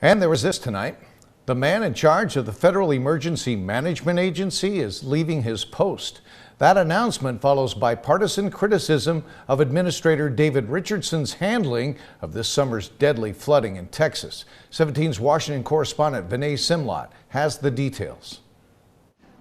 And there was this tonight. The man in charge of the Federal Emergency Management Agency is leaving his post. That announcement follows bipartisan criticism of Administrator David Richardson's handling of this summer's deadly flooding in Texas. 17's Washington correspondent Vinay Simlot has the details.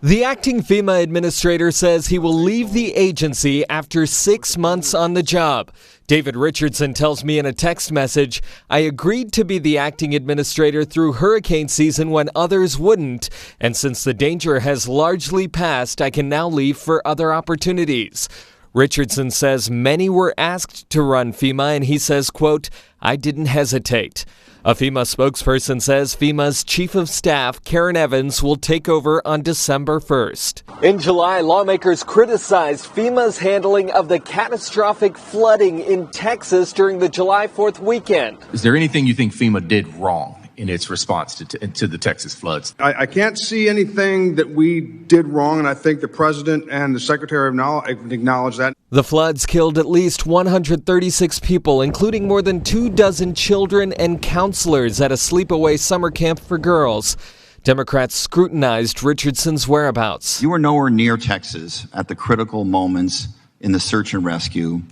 The acting FEMA administrator says he will leave the agency after 6 months on the job. David Richardson tells me in a text message, "I agreed to be the acting administrator through hurricane season when others wouldn't. And since the danger has largely passed, I can now leave for other opportunities." Richardson says many were asked to run FEMA, and he says, quote, "I didn't hesitate." A FEMA spokesperson says FEMA's chief of staff, Karen Evans, will take over on December 1st. In July, lawmakers criticized FEMA's handling of the catastrophic flooding in Texas during the July 4th weekend. Is there anything you think FEMA did wrong in its response to the Texas floods? I can't see anything that we did wrong, and I think the president and the secretary have now acknowledged that. The floods killed at least 136 people, including more than 24 children and counselors at a sleepaway summer camp for girls. Democrats scrutinized Richardson's whereabouts. You were nowhere near Texas at the critical moments in the search and rescue,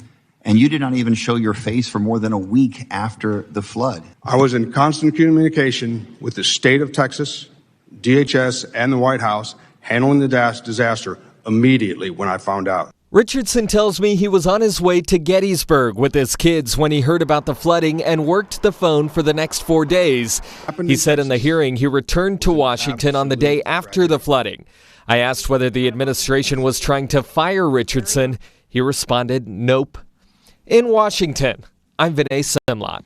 and you did not even show your face for more than a week after the flood. I was in constant communication with the state of Texas, DHS, and the White House, handling the disaster immediately when I found out. Richardson tells me he was on his way to Gettysburg with his kids when he heard about the flooding and worked the phone for the next 4 days. He said in the hearing he returned to Washington on the day after the flooding. I asked whether the administration was trying to fire Richardson. He responded, "Nope." In Washington, I'm Vinay Simlot.